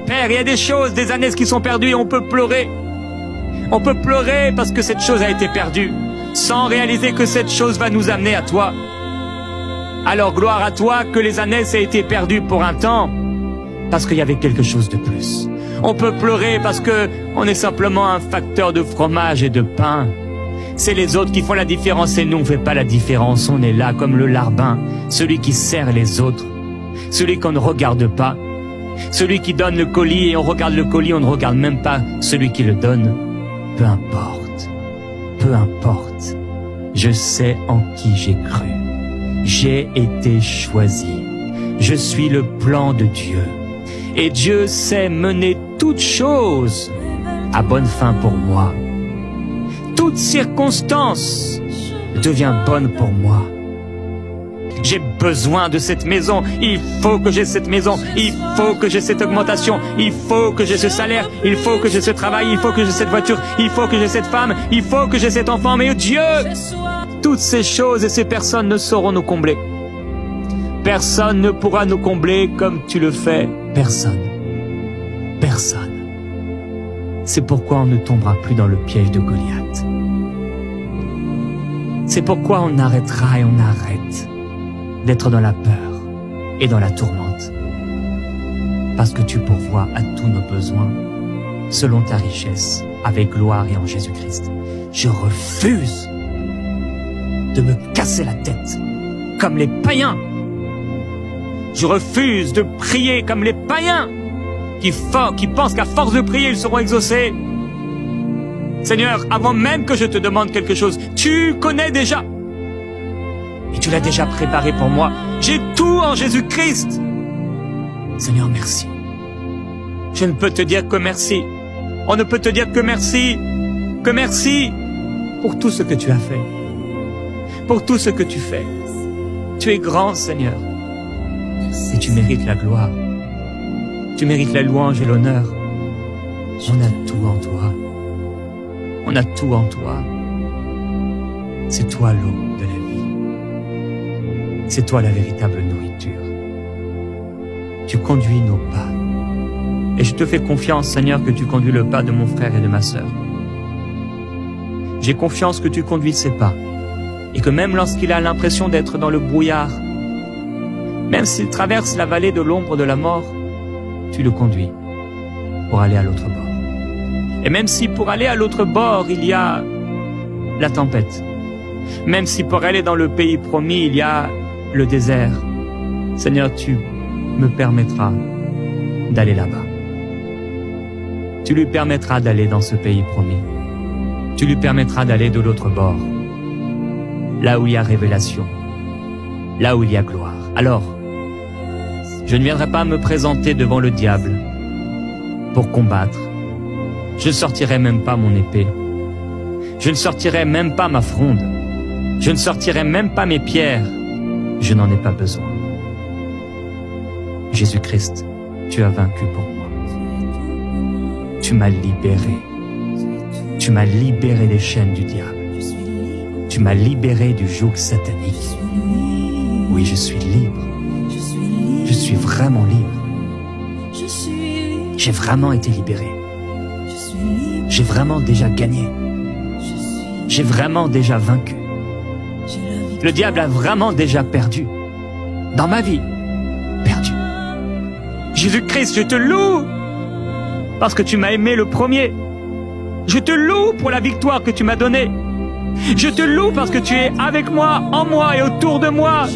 perd. Il y a des choses, des années qui sont perdues et on peut pleurer. On peut pleurer parce que cette chose a été perdue, sans réaliser que cette chose va nous amener à toi. Alors gloire à toi que les années aient été perdues pour un temps, parce qu'il y avait quelque chose de plus. On peut pleurer parce que on est simplement un facteur de fromage et de pain. C'est les autres qui font la différence et nous on fait pas la différence. On est là comme le larbin, celui qui sert les autres, celui qu'on ne regarde pas, celui qui donne le colis et on regarde le colis, on ne regarde même pas celui qui le donne. Peu importe, peu importe. Je sais en qui j'ai cru. J'ai été choisi. Je suis le plan de Dieu. Et Dieu sait mener toutes choses à bonne fin pour moi. Toute circonstance devient bonne pour moi. J'ai besoin de cette maison. Il faut que j'ai cette maison. Il faut que j'ai cette augmentation. Il faut que j'ai ce salaire. Il faut que j'ai ce travail. Il faut que j'ai cette voiture. Il faut que j'ai cette femme. Il faut que j'ai cet enfant. Mais Dieu, toutes ces choses et ces personnes ne sauront nous combler. Personne ne pourra nous combler comme tu le fais. Personne. Personne. C'est pourquoi on ne tombera plus dans le piège de Goliath. C'est pourquoi on arrêtera et on arrête d'être dans la peur et dans la tourmente. Parce que tu pourvois à tous nos besoins selon ta richesse, avec gloire et en Jésus-Christ. Je refuse de me casser la tête comme les païens. Je refuse de prier comme les païens qui pensent qu'à force de prier, ils seront exaucés. Seigneur, avant même que je te demande quelque chose, tu connais déjà. Et tu l'as déjà préparé pour moi. J'ai tout en Jésus-Christ. Seigneur, merci. Je ne peux te dire que merci. On ne peut te dire que merci. Que merci pour tout ce que tu as fait. Pour tout ce que tu fais. Tu es grand, Seigneur. Et tu mérites la gloire. Tu mérites la louange et l'honneur. On a tout en toi. On a tout en toi. C'est toi l'eau de la vie. C'est toi la véritable nourriture. Tu conduis nos pas. Et je te fais confiance, Seigneur, que tu conduis le pas de mon frère et de ma sœur. J'ai confiance que tu conduis ses pas. Et que même lorsqu'il a l'impression d'être dans le brouillard, même s'il traverse la vallée de l'ombre de la mort, tu le conduis pour aller à l'autre bord. Et même si pour aller à l'autre bord, il y a la tempête, même si pour aller dans le pays promis, il y a le désert, Seigneur, tu me permettras d'aller là-bas. Tu lui permettras d'aller dans ce pays promis. Tu lui permettras d'aller de l'autre bord, là où il y a révélation, là où il y a gloire. Alors, je ne viendrai pas me présenter devant le diable pour combattre. Je ne sortirai même pas mon épée. Je ne sortirai même pas ma fronde. Je ne sortirai même pas mes pierres. Je n'en ai pas besoin. Jésus-Christ, tu as vaincu pour moi. Tu m'as libéré. Tu m'as libéré des chaînes du diable. Tu m'as libéré du joug satanique. Oui, je suis libre. Je suis vraiment libre. J'ai vraiment été libéré. J'ai vraiment déjà gagné. J'ai vraiment déjà vaincu. Le diable a vraiment déjà perdu. Dans ma vie, perdu. Jésus-Christ, je te loue parce que tu m'as aimé le premier. Je te loue pour la victoire que tu m'as donnée. Je te loue parce que tu es avec moi, en moi et autour de moi.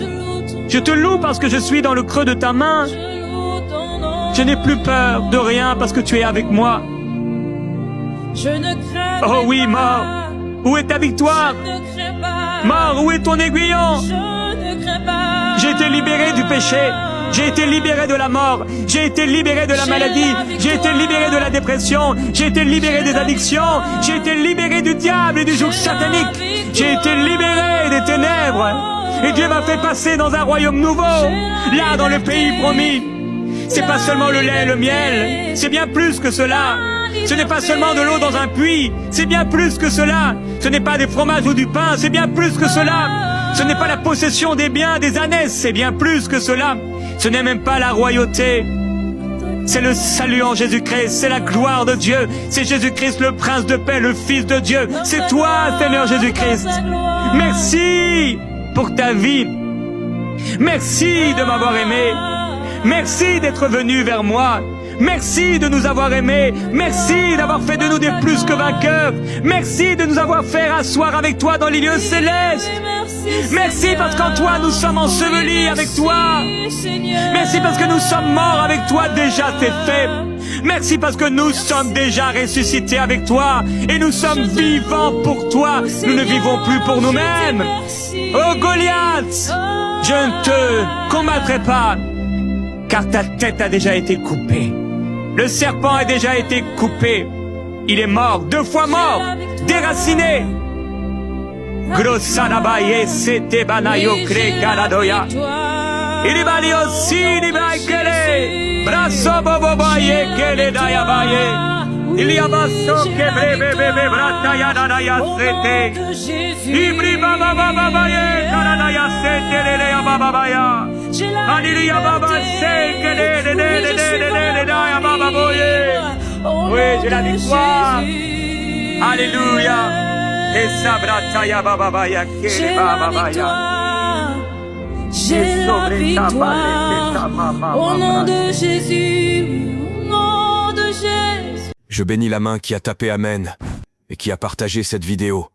Je te loue parce que je suis dans le creux de ta main. Je n'ai plus peur de rien parce que tu es avec moi. Oh oui, mort, où est ta victoire? Mort, où est ton aiguillon? J'ai été libéré du péché. J'ai été libéré de la mort. J'ai été libéré de la maladie. J'ai été libéré de la dépression. J'ai été libéré des addictions. J'ai été libéré du diable et du joug satanique. J'ai été libéré des ténèbres. Et Dieu m'a fait passer dans un royaume nouveau, là dans le pays promis. C'est pas seulement le lait et le miel, c'est bien plus que cela. Ce n'est pas seulement de l'eau dans un puits, c'est bien plus que cela. Ce n'est pas des fromages ou du pain, c'est bien plus que cela. Ce n'est pas la possession des biens, des ânesses, c'est bien plus que cela. Ce n'est même pas la royauté. C'est le salut en Jésus-Christ, c'est la gloire de Dieu. C'est Jésus-Christ, le prince de paix, le fils de Dieu. C'est toi, Seigneur Jésus-Christ. Merci pour ta vie. Merci de m'avoir aimé. Merci d'être venu vers moi. Merci de nous avoir aimés. Merci d'avoir fait de nous des plus que vainqueurs. Merci de nous avoir fait asseoir avec toi dans les lieux célestes. Merci parce qu'en toi nous sommes ensevelis avec toi. Merci parce que nous sommes morts avec toi, déjà c'est fait. Merci parce que nous sommes déjà ressuscités avec toi et nous sommes vivants pour toi. Nous ne vivons plus pour nous-mêmes. Oh Goliath, je ne te combattrai pas, car ta tête a déjà été coupée. Le serpent a déjà été coupé. Il est mort, 2 fois mort, déraciné. Grossanabaye sete banayo kre galadoya. Ilibali osini baikele. Brasso bobobaye kele dayabaye. Iliabaso kebrebe bebe brataya dadaya sete. Ibri baba baba baye karadaya sete lele ya baba baya. Aliya baba se kele de de daya baba boye. Oui, j'ai la victoire. Alléluia. Et sabrataya baba baya kele baba baya. J'ai la victoire. Au nom de Jésus. Au nom de Jésus. Je bénis la main qui a tapé Amen et qui a partagé cette vidéo.